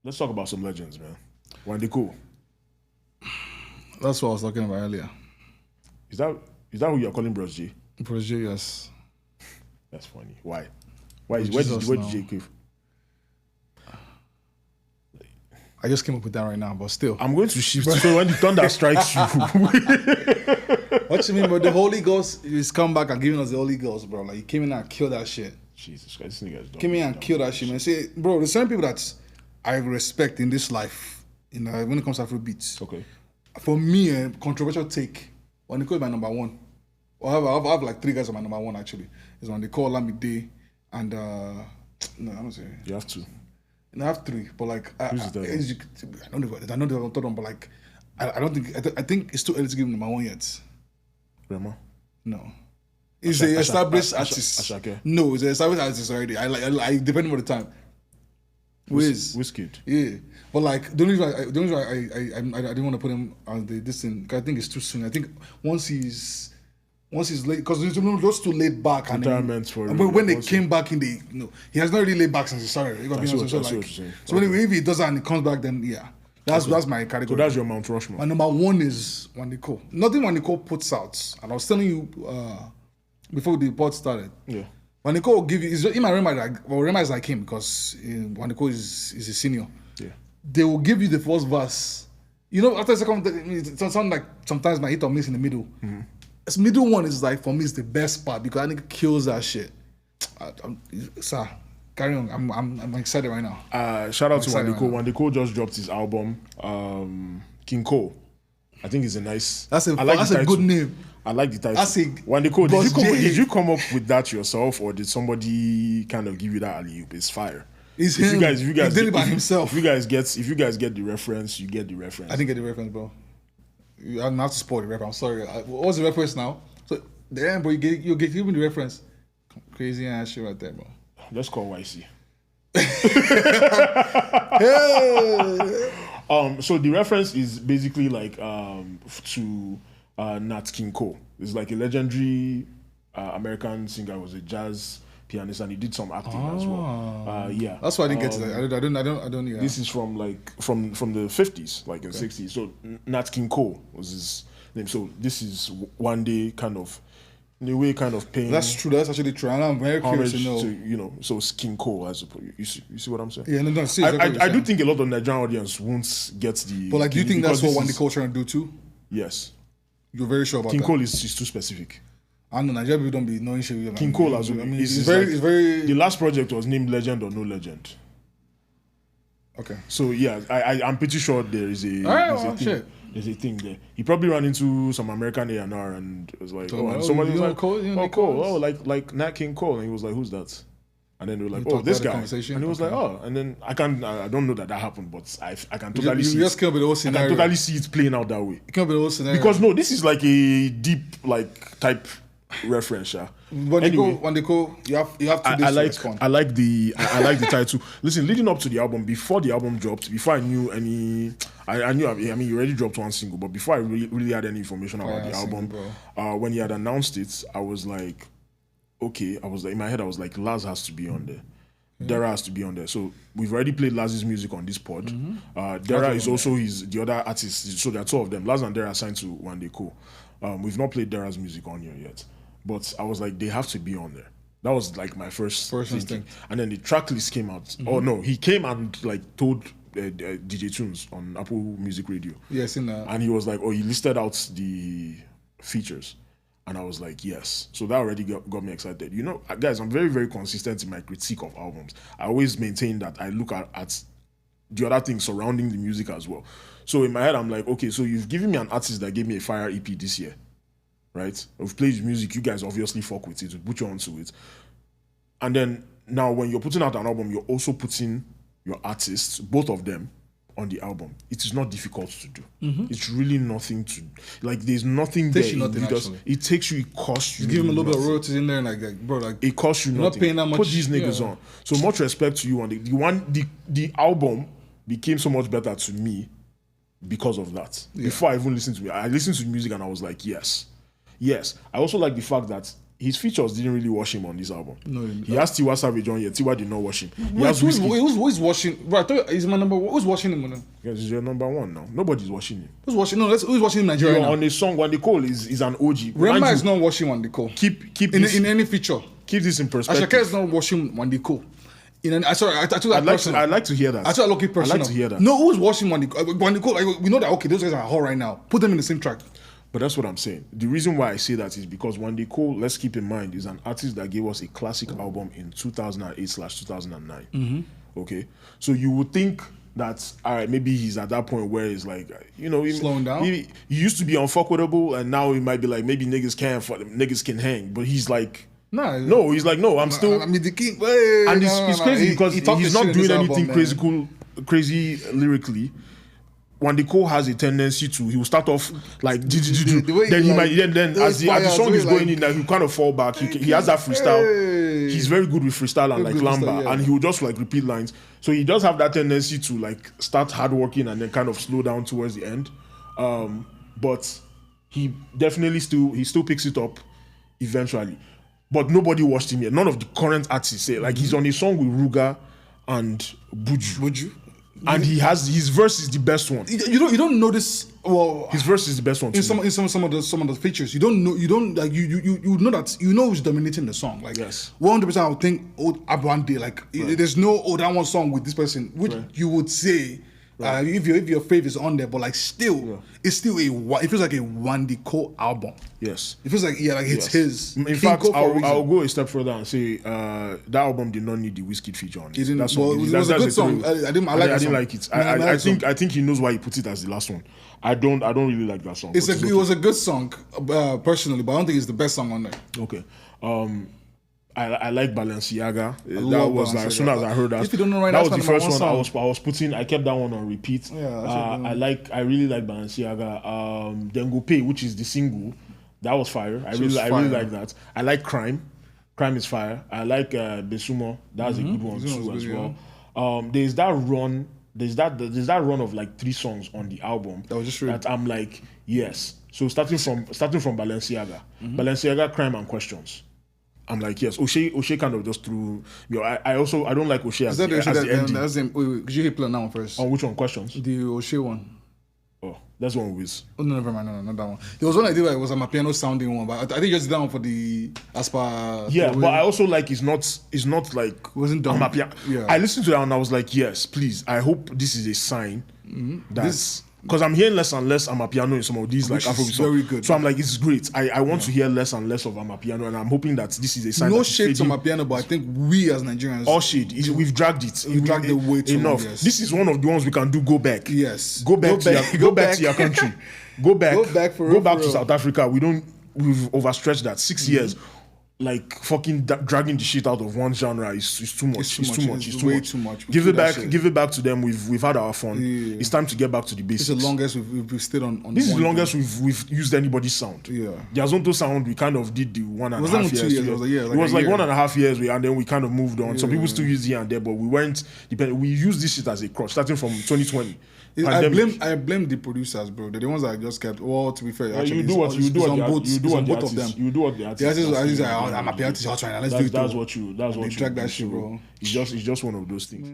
Let's talk about some legends, man. Wande Coal. That's what I was talking about earlier. Is that who you're calling Bros J? Bros J, yes. That's funny. Why? Where did J give? I just came up with that right now, but still. I'm going to shift. So when the thunder strikes you. What you mean, bro? The Holy Ghost is come back and giving us the Holy Ghost, bro. Like, he came in and killed that shit. Jesus Christ, this nigga is dumb. Came in and killed that shit, man. See, bro, there's certain people that I respect in this life, when it comes to Afrobeats. Okay. For me, controversial take, Wande Coal is my number one. Well, I have like 3 guys on my number one, actually. It's Wande Coal, Olamide, and, no, I don't say. You have 2. And I have 3, but like I don't know if I told them, but like I don't think I think it's too early to give him number 1 yet. Rema? No. He's an established artist. Asake? No, he's an established artist already. I depending on the time. Wizkid? Yeah. But like the only reason I didn't want to put him on this thing, I think it's too soon. I think once he's late, because those 2 laid back and when they came back in he has not really laid back since he started. So if he does that and he comes back, then yeah. That's my category. So that's your Mount Rushmore. My number 1 is Wande Coal. Nothing Wande Coal puts out. And I was telling you before the pod started. Yeah. Wande Coal will give you, in my Rema is like him because Wande Coal is a senior. Yeah. They will give you the first verse. After the second, it sounds like sometimes my hit or miss in the middle. Mm-hmm. This middle one is like, for me, it's the best part because I think it kills that shit. Sir, carry on. I'm excited right now. Shout out to Wande Coal. Wande Coal just dropped his album, King Cole. I think it's a nice. That's a good name. I like the title. Wande Coal. Did you come up with that yourself, or did somebody kind of give you that alley-oop? It's fire. It's him. He did it by himself. If you guys get the reference, you get the reference. I didn't get the reference, bro. I'm not to spoil the reference. I'm sorry. What was the reference now? So damn, bro, you give me the reference. Crazy ass shit right there, bro. Let's call YC. Hey. So the reference is basically like to Nat King Cole. It's like a legendary American singer. Was a jazz pianist, and he did some acting as well. Yeah, that's why I didn't get to that. I don't. Yeah. This is from from the 50s, like in the 60s. So Nat King Cole was his name. So this is one day kind of, in a way, kind of paying. That's true. That's actually true. And I'm very curious to know. So it's King Cole as you see what I'm saying? Yeah, no. See, I do think a lot of Nigerian audience won't get the. But like, do you think that's what Wande Coal trying to do too? Yes. You're very sure about King that? Cole is too specific. I know Nigerian people don't be knowing shit. King Cole as well. I mean, it's very. The last project was named Legend or No Legend. Okay. So yeah, I'm pretty sure there is a. There's a thing there. He probably ran into some American A&R and was like, and somebody was like, Cole, like Nat King Cole, and he was like, who's that? And then they were like, this guy, and he was like, and then I don't know that happened, but I can totally see. Just came up with the whole scenario. I can totally see it playing out that way. You came up with the whole scenario because no, this is like a deep type reference. Wande Coal, you have 2 days to respond. I like the title. Listen, leading up to the album, before the album dropped, before I knew any, I mean, you already dropped 1 single, but before I really had any information about the album, when he had announced it, I was like, okay, in my head, I was like, Laz has to be on there. Dara has to be on there. So we've already played Laz's music on this pod. Dara is also the other artist. So there are 2 of them. Laz and Dara signed to Wande Coal. We've not played Dara's music on here yet. But I was like, they have to be on there. That was like my first thing. And then the track list came out. Oh no, he came and told DJ Tunes on Apple Music Radio. Yes, and he was like, he listed out the features. And I was like, yes. So that already got me excited. Guys, I'm very, very consistent in my critique of albums. I always maintain that I look at the other things surrounding the music as well. So in my head, I'm like, okay, so you've given me an artist that gave me a fire EP this year, right? I've played music, you guys obviously fuck with it, we put you onto it. And then now when you're putting out an album, you're also putting your artists, both of them, on the album. It is not difficult to do. It's really nothing to there's nothing there. It takes you, it costs you. You give them a little bit of royalties in there, and bro, it costs you nothing. Not paying that much. Put these niggas on. So much respect to you on the album became so much better to me because of that. Before I even listened to it, I listened to the music and I was like, yes. I also like the fact that his features didn't really wash him on this album. No, he has Tiwa Savage on here. Tiwa did not wash him. He Wait, has Wizkid. who's watching? Bro, I thought he's my number one. Who's watching him? Yes, he's your number one now. Nobody's watching him. Who's watching? No, who's watching him in Nigeria now? On a song, Wande Coal is an OG. Rema is not watching Wande Coal. Keep in any feature. Keep this in perspective. Asake is not watching Wande Coal. I'd like to hear that. I thought I look personal. I'd like to hear that. No, who's watching Wande Coal? Like, we know that, okay, those guys are hot right now. Put them in the same track. But that's what I'm saying. The reason why I say that is because Wande Coal, let's keep in mind, is an artist that gave us a classic album in 2008/2009. Okay? So you would think that, all right, maybe he's at that point where it's like, slowing down. He used to be unfuckable, and now he might be like, maybe niggas can hang. But he's like, no, he's like, no, I'm still. I mean, the king. And it's crazy because he's not doing anything crazy lyrically. Wande Coal has a tendency to, he will start off like then he might as the song is going in, like, he kind of fall back. He has that freestyle. He's very good with freestyle and like lamba, and he will just like repeat lines. So he does have that tendency to like start hardworking and then kind of slow down towards the end. But he definitely still picks it up eventually. But nobody watched him yet. None of the current artists say, like, he's on a song with Ruga and Buju. And his verse is the best one. You don't notice. Well, his verse is the best one. In some of the features, you don't like you know that who's dominating the song. Like, yes, 100%. I would think Abwande. Like, there's no that one song with this person, which you would say. If your favorite is on there, but like still, it's still it feels like a Wande Coal album. Yes, it feels like it's his. In fact, I'll go a step further and say that album did not need the Wizkid feature on it. It was a good song. I didn't like it. I think he knows why he put it as the last one. I don't really like that song. It was a good song personally, but I don't think it's the best song on there. Okay. I like Balenciaga. That was like, as soon as I heard that. If you don't know right now, that was the first one I was putting. I kept that one on repeat. Yeah, I really like Balenciaga. Then Go Pay, which is the single, that was fire. I really like that. I like Crime. Crime is fire. I like Besumo. That's a good one too as well. There's that run. There's that run of like 3 songs on the album that I'm like, yes. So starting from Balenciaga, Balenciaga, Crime and Questions. I'm like, yes. O'Shea kind of just threw. I don't like O'Shea as the ending. Could you hit play on that one first? On which one? Questions? The O'Shea one. Oh, that's one with. Oh, no, never mind. No, not that one. There was one I did where it was a Amapiano sounding one, but I think you just did that one for the Aspa. Yeah, but I also like it's not like it wasn't done. Amapiano. Yeah. I listened to that and I was like, yes, please. I hope this is a sign that. Because I'm hearing less and less Amapiano in some of these, like Afrobeats. Very good. So I'm like, it's great. I want to hear less and less of Amapiano, and I'm hoping that this is a sign. No shade to Amapiano, but I think we as Nigerians, all shade. We've dragged it. We've dragged it way too enough. Long, yes. This is one of the ones we can do. Go back. Yes. Go back to your country. Go back to South Africa. We've overstretched that 6 years. Like fucking dragging the shit out of one genre is too much. It's way too much. Give it back to them. We've had our fun. Yeah. It's time to get back to the basics. This is the longest we've stayed on. This is the longest we've used anybody's sound. Yeah. The Azonto sound, we kind of did the 1.5 years. It was like 1.5 years, and then we kind of moved on. Yeah. Some people still use here and there, but we weren't dependent. We used this shit as a crutch starting from 2020. I blame the producers, bro. They're the ones that just kept. Well, to be fair, actually, you do what the both of them. You do what the artists. I'm a artist, outshine. Let's do it. That's what you. Drag that shit, bro. It's just one of those things.